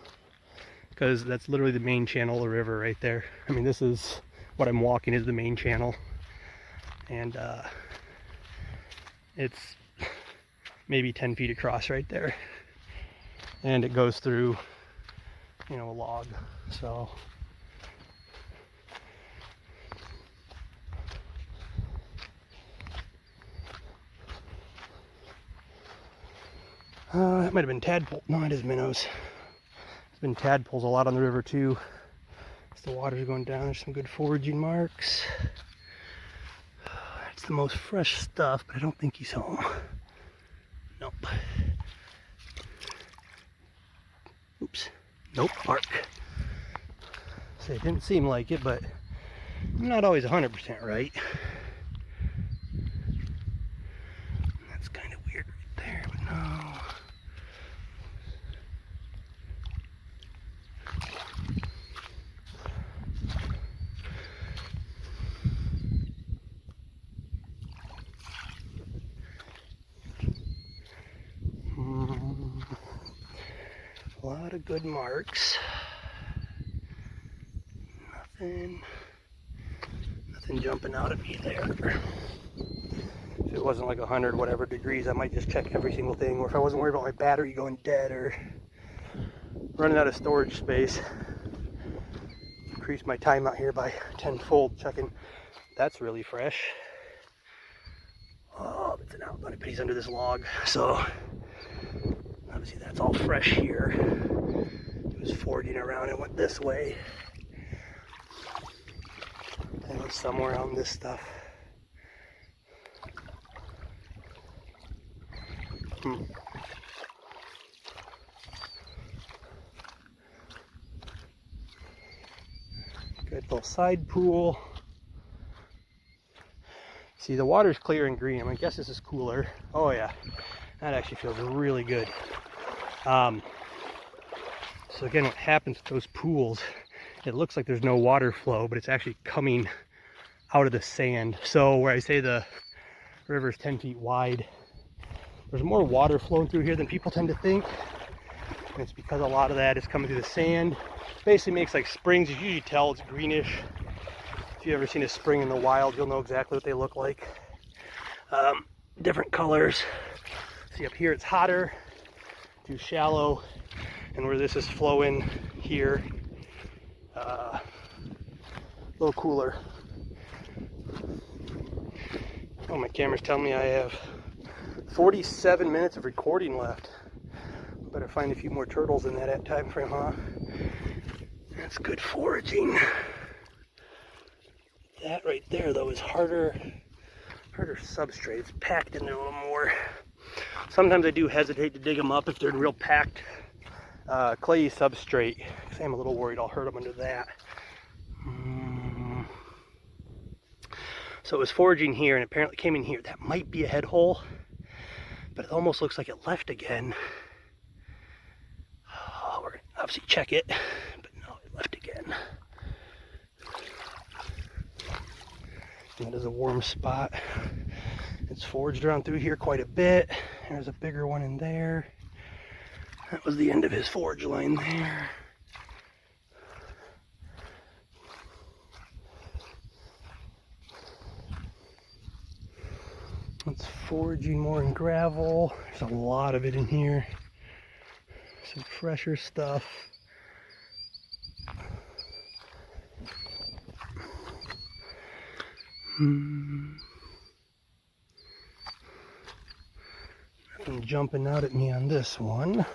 because that's literally the main channel of the river right there. I mean, this is what I'm walking is the main channel, and it's maybe 10 feet across right there, and it goes through, you know, a log. So that might have been tadpole. No, it is minnows. There's been tadpoles a lot on the river too. As the water's going down, there's some good foraging marks. That's the most fresh stuff, but I don't think he's home. Nope. Oops. Nope, bark. So it didn't seem like it, but I'm not always 100% right. That's kind of weird right there, but no. A lot of good marks. Nothing jumping out at me there. If it wasn't like 100 whatever degrees, I might just check every single thing. Or if I wasn't worried about my battery going dead or running out of storage space, increase my time out here by 10-fold checking. That's really fresh. Oh, it's an outlet, but he's under this log, so obviously that's all fresh here. It was foraging around and went this way. And it was somewhere on this stuff. Good little side pool. See, the water's clear and green. I guess this is cooler. Oh yeah, that actually feels really good. So again, what happens with those pools, it looks like there's no water flow, but it's actually coming out of the sand. So where I say the river is 10 feet wide, there's more water flowing through here than people tend to think. And it's because a lot of that is coming through the sand. It basically makes like springs. You usually tell it's greenish. If you've ever seen a spring in the wild, you'll know exactly what they look like. Different colors. See, up here it's hotter, too shallow, and where this is flowing here, a little cooler. Oh, my camera's telling me I have 47 minutes of recording left. Better find a few more turtles in that time frame, huh? That's good foraging. That right there, though, is harder substrate. It's packed in there a little more. Sometimes I do hesitate to dig them up if they're in real packed clayey substrate, because I'm a little worried I'll hurt them under that. So it was foraging here and apparently came in here. That might be a head hole, but it almost looks like it left again. Oh, we're gonna obviously check it, but no, it left again. And that is a warm spot. It's foraged around through here quite a bit. There's a bigger one in there. That was the end of his forage line there. It's foraging more in gravel. There's a lot of it in here. Some fresher stuff. Nothing jumping out at me on this one.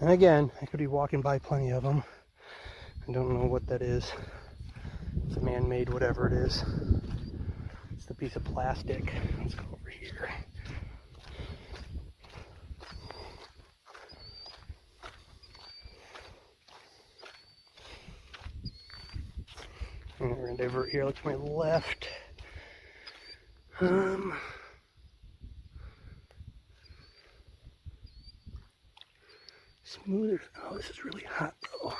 And again, I could be walking by plenty of them. I don't know what that is. It's a man-made whatever it is. It's the piece of plastic. Let's go over here. And we're going to divert here. Look to my left. Smoother. Oh, this is really hot though.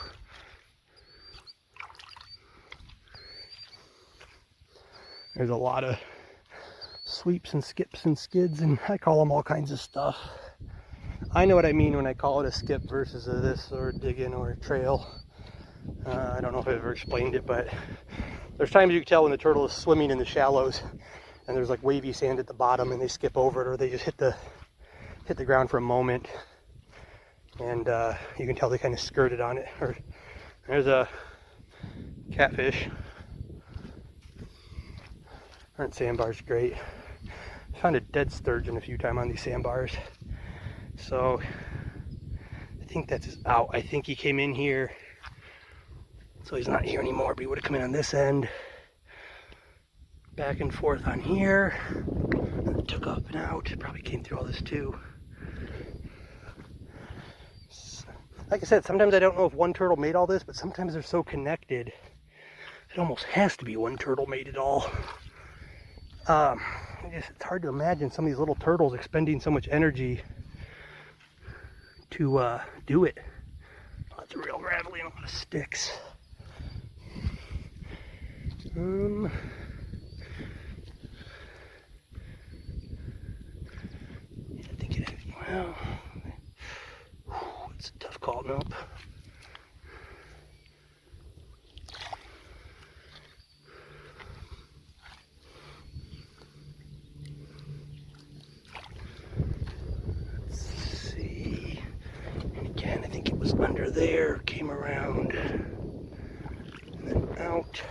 There's a lot of sweeps and skips and skids, and I call them all kinds of stuff. I know what I mean when I call it a skip versus a this or a dig-in or a trail. I don't know if I've ever explained it, but there's times you can tell when the turtle is swimming in the shallows and there's like wavy sand at the bottom and they skip over it, or they just hit the ground for a moment, and you can tell they kind of skirted on it. Or there's a catfish. Aren't sandbars great? I found a dead sturgeon a few times on these sandbars. So I think that's his out. I think he came in here. So he's not here anymore, but he would have come in on this end. Back and forth on here. And it took up and out. It probably came through all this too. Like I said, sometimes I don't know if one turtle made all this, but sometimes they're so connected. It almost has to be one turtle made it all. I guess it's hard to imagine some of these little turtles expending so much energy to do it. Oh, it's real gravelly and a lot of sticks. I think it is. Well, it's a tough call. Nope. Under there, came around, and then out.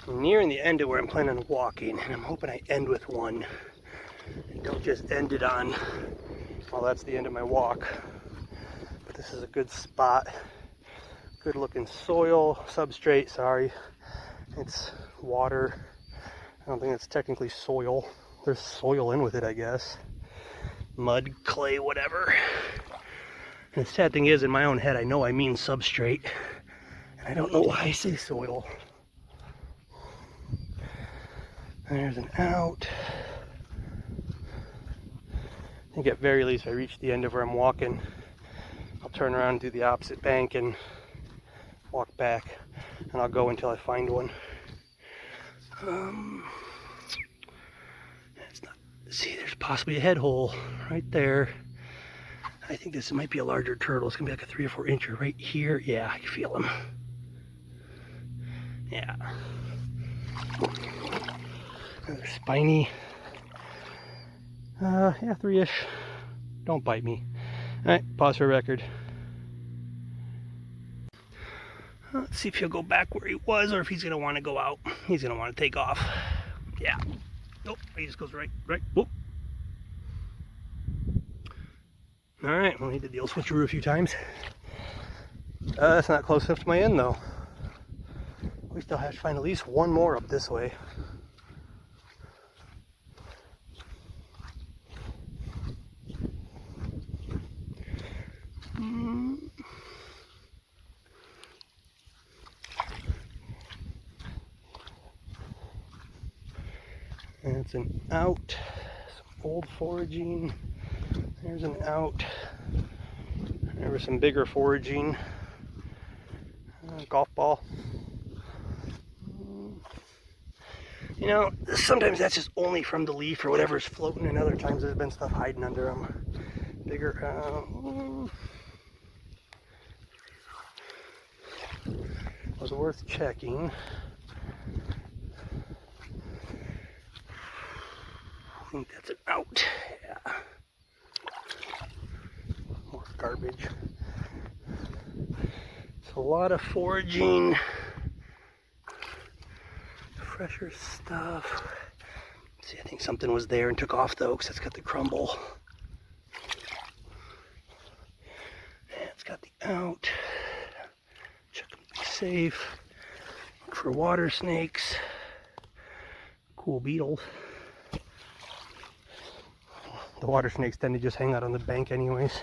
I'm nearing the end of where I'm planning on walking, and I'm hoping I end with one and don't just end it on, well, that's the end of my walk. But this is a good spot, good looking soil, substrate, sorry. It's water. I don't think it's technically soil. There's soil in with it, I guess. Mud, clay, whatever. And the sad thing is, in my own head, I know I mean substrate. And I don't know why I say soil. There's an out. I think at very least, if I reach the end of where I'm walking, I'll turn around and do the opposite bank and walk back. And I'll go until I find one. It's not. See, there's possibly a head hole right there. I think this might be a larger turtle. It's gonna be like a 3 or 4 incher right here. Yeah, I can feel him. Yeah. Another spiny. Yeah, 3-ish. Don't bite me. All right, pause for record. Let's see if he'll go back where he was or if he's gonna want to go out. He's gonna want to take off. Yeah. Nope, he just goes right. Whoop. All right, well, he did the old switcheroo a few times. That's not close enough to my end, though. We still have to find at least one more up this way. That's an out. Some old foraging. There's an out. There was some bigger foraging. Golf ball. You know, sometimes that's just only from the leaf or whatever's floating, and other times there's been stuff hiding under them. Bigger. Was worth checking. I think that's an out. Yeah. More garbage. It's a lot of foraging. Fresher stuff. See, I think something was there and took off though, because it's got the crumble. And it's got the out. Check them to be safe. Look for water snakes. Cool beetles. The water snakes tend to just hang out on the bank anyways.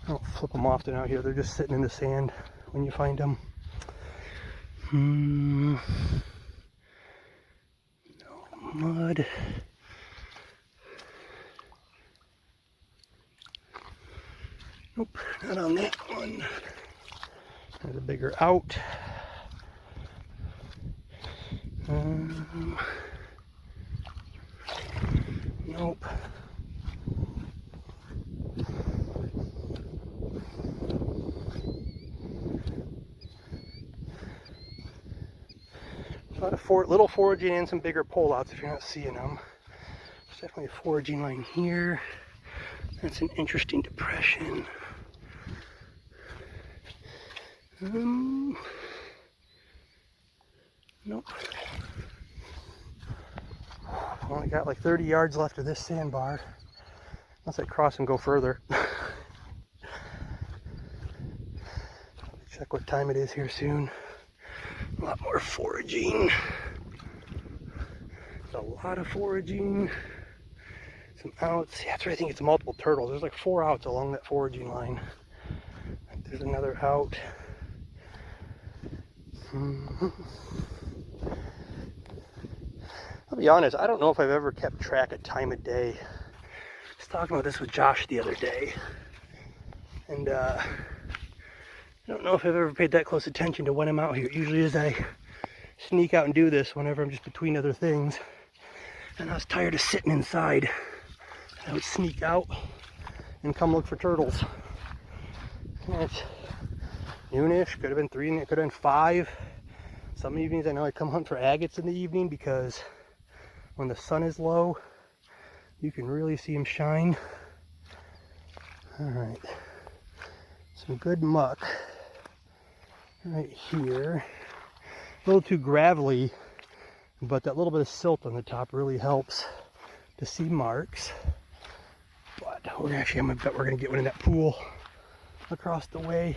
I don't flip them often out here. They're just sitting in the sand when you find them. No mud. Nope, not on that one. There's a bigger out. Nope. A lot of little foraging and some bigger pullouts if you're not seeing them. There's definitely a foraging line here. That's an interesting depression. Nope. Only got like 30 yards left of this sandbar. Unless I cross and go further. Check what time it is here soon. A lot more foraging. There's a lot of foraging. Some outs. Yeah, that's right. I think it's multiple turtles. There's like 4 outs along that foraging line. There's another out. I'll be honest, I don't know if I've ever kept track of time of day. I was talking about this with Josh the other day. And I don't know if I've ever paid that close attention to when I'm out here. Usually as I sneak out and do this whenever I'm just between other things. And I was tired of sitting inside. I would sneak out and come look for turtles. And it's noonish, could have been 3, it could have been 5. Some evenings I know I come hunt for agates in the evening because when the sun is low, you can really see them shine. All right, some good muck right here. A little too gravelly, but that little bit of silt on the top really helps to see marks. But we're actually, I bet we're gonna get one in that pool across the way,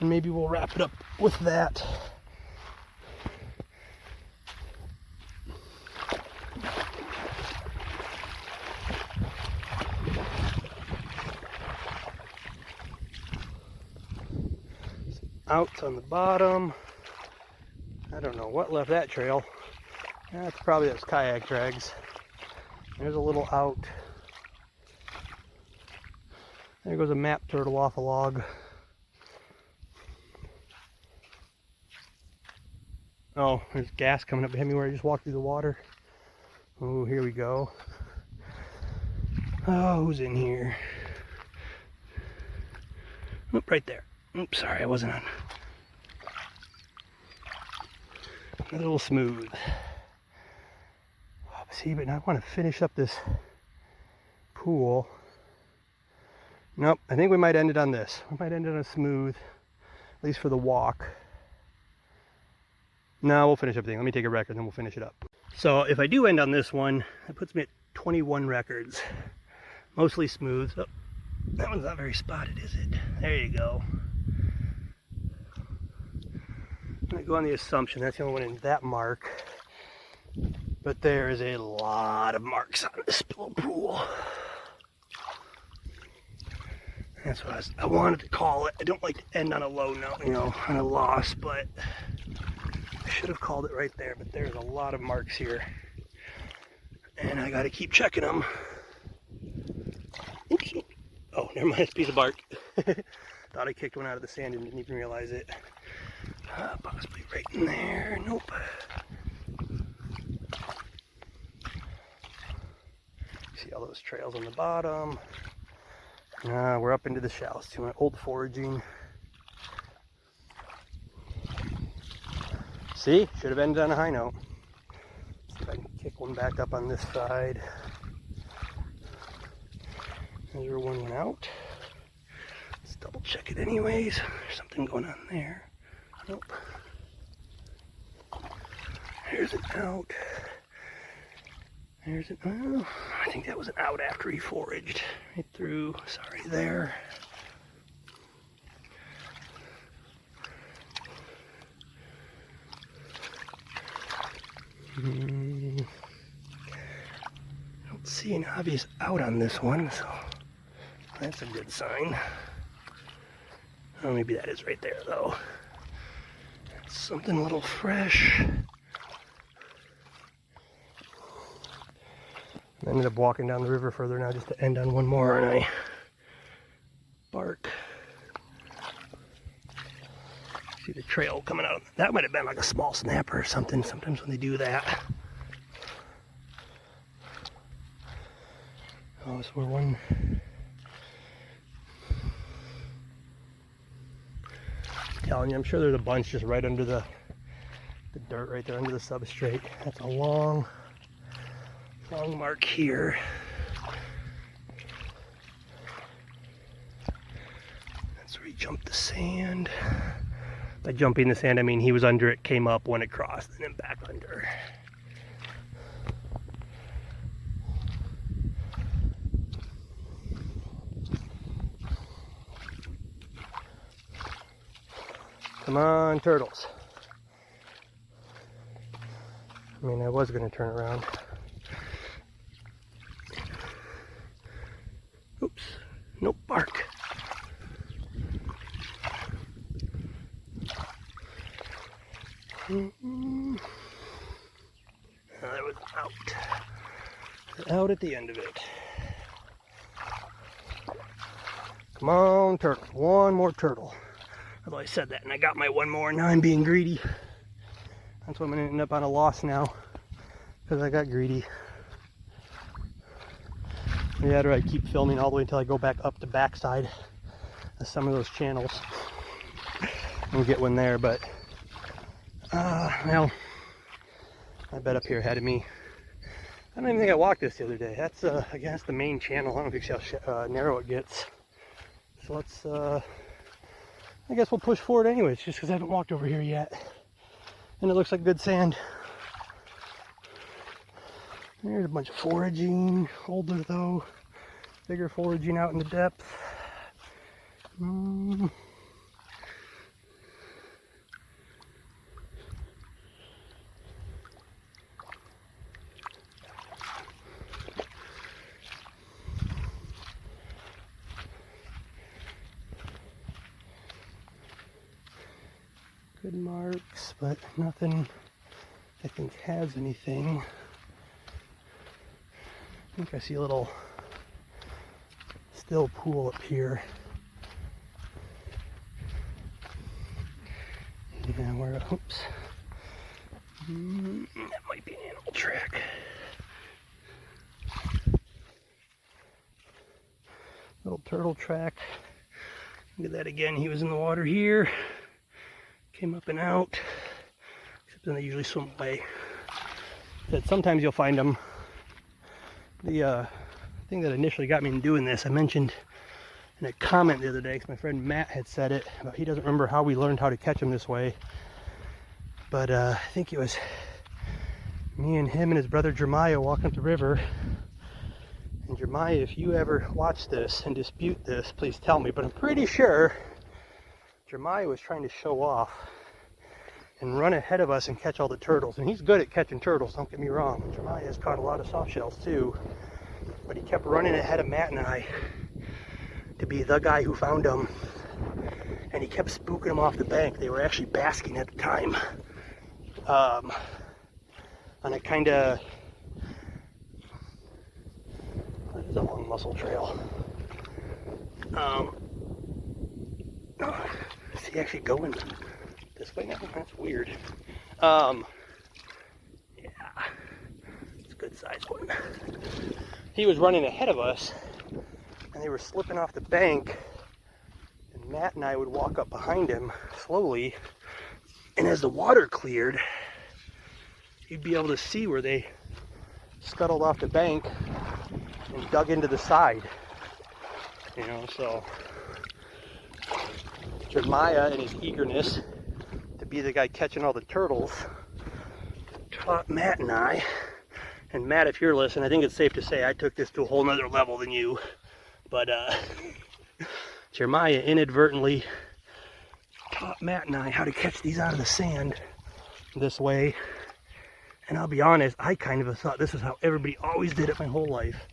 and maybe we'll wrap it up with that. outs on the bottom. I don't know what left that trail. That's probably those kayak drags. There's a little out. There goes a map turtle off a log. Oh, there's gas coming up behind me where I just walked through the water. Oh, here we go. Oh, who's in here? Oop, right there. Oops, sorry, I wasn't on. A little smooth. See, but now I want to finish up this pool. Nope, I think we might end it on this. We might end it on a smooth, at least for the walk. No, we'll finish everything. Let me take a record and then we'll finish it up. So if I do end on this one, that puts me at 21 records. Mostly smooth. Oh, that one's not very spotted, is it? There you go. I'm going to go on the assumption that's the only one in that mark. But there is a lot of marks on this little pool. That's what I wanted to call it. I don't like to end on a low note, you know, on a loss, but I should have called it right there. But there's a lot of marks here. And I got to keep checking them. Oops. Oh, never mind, it's a piece of bark. Thought I kicked one out of the sand and didn't even realize it. Possibly right in there. Nope. See all those trails on the bottom. We're up into the shallows to my old foraging. See, should have ended on a high note. See if I can kick one back up on this side. There's where one went out. Let's double check it anyways. There's something going on there. Nope. There's an out. There's an, oh, I think that was an out after he foraged. Right through, sorry, there. Don't see an obvious out on this one, so that's a good sign. Oh, maybe that is right there, though. That's something a little fresh. I ended up walking down the river further now just to end on one more, and I bark. See the trail coming out. That might have been like a small snapper or something. Sometimes when they do that. Oh, so we're one. Telling you, I'm sure there's a bunch just right under the dirt right there under the substrate. That's a long mark here. That's where he jumped the sand. By jumping the sand, I mean he was under it, came up when it crossed, and then back under. Come on, turtles. I mean, I was going to turn around. Oops. Nope, bark. That was out. Out at the end of it. Come on, turtle. One more turtle. Although I said that and I got my one more, now I'm being greedy. That's why I'm going to end up on a loss now. Because I got greedy. Yeah, do I keep filming all the way until I go back up the backside of some of those channels and get one there, but well, I bet up here ahead of me. I don't even think I walked this the other day. That's again, that's the main channel. I don't know if you see how narrow it gets. So let's I guess we'll push forward anyways, just because I haven't walked over here yet. And it looks like good sand. There's a bunch of foraging, older though, bigger foraging out in the depth. Good marks, but nothing I think has anything. I think I see a little still pool up here. Yeah, where, oops. That might be an animal track. Little turtle track. Look at that again, he was in the water here. Came up and out. Except then they usually swim away. But sometimes you'll find them. The thing that initially got me into doing this, I mentioned in a comment the other day, because my friend Matt had said it, but he doesn't remember how we learned how to catch them this way. But I think it was me and him and his brother Jeremiah walking up the river. And Jeremiah, if you ever watch this and dispute this, please tell me. But I'm pretty sure Jeremiah was trying to show off and run ahead of us and catch all the turtles. And he's good at catching turtles, don't get me wrong. Jeremiah has caught a lot of soft shells too. But he kept running ahead of Matt and I to be the guy who found them. And he kept spooking them off the bank. They were actually basking at the time. On a kind of, that is a long mussel trail. Is he actually going this way now? That's weird. Yeah, it's a good sized one. He was running ahead of us, and they were slipping off the bank, and Matt and I would walk up behind him slowly, and as the water cleared, you'd be able to see where they scuttled off the bank and dug into the side. You know, so Jeremiah, in his eagerness to be the guy catching all the turtles, taught Matt and I. And Matt, if you're listening, I think it's safe to say I took this to a whole nother level than you. But Jeremiah inadvertently taught Matt and I how to catch these out of the sand this way. And I'll be honest, I kind of thought this is how everybody always did it my whole life.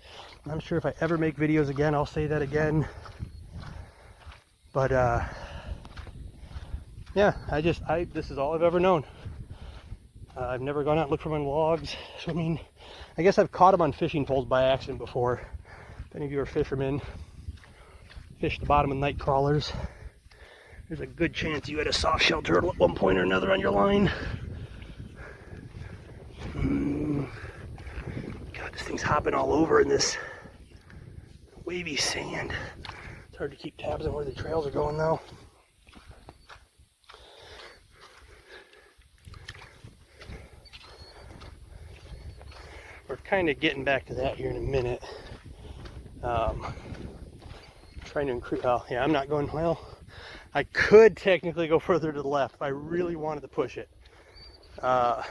I'm sure if I ever make videos again, I'll say that again. But yeah, this is all I've ever known. I've never gone out and looked for them on logs, swimming. I guess I've caught them on fishing poles by accident before. If any of you are fishermen, fish the bottom of night crawlers, there's a good chance you had a soft shell turtle at one point or another on your line. God, this thing's hopping all over in this wavy sand. It's hard to keep tabs on where the trails are going though. We're kind of getting back to that here in a minute. Trying to increase, well, yeah, I'm not going, well, I could technically go further to the left if I really wanted to push it. I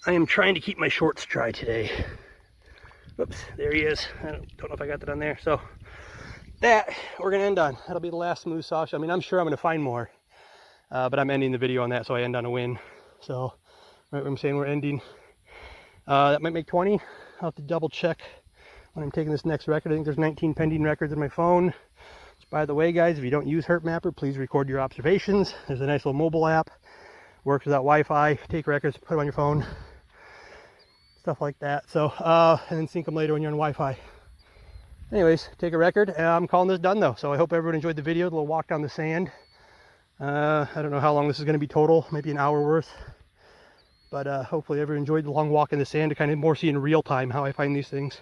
am trying to keep my shorts dry today. Whoops, there he is. I don't know if I got that on there. So that we're gonna end on. That'll be the last smooth soft shell. I mean, I'm sure I'm gonna find more, but I'm ending the video on that, so I end on a win. So right when I'm saying we're ending, that might make 20. I'll have to double check when I'm taking this next record. I think there's 19 pending records in my phone. Which, by the way, guys, if you don't use Herp Mapper, please record your observations. There's a nice little mobile app. Works without Wi-Fi. Take records, put them on your phone. Stuff like that. So, and then sync them later when you're on Wi-Fi. Anyways, take a record. I'm calling this done though. So I hope everyone enjoyed the video. The little walk down the sand. I don't know how long this is going to be total. Maybe an hour worth. But hopefully everyone enjoyed the long walk in the sand to kind of more see in real time how I find these things.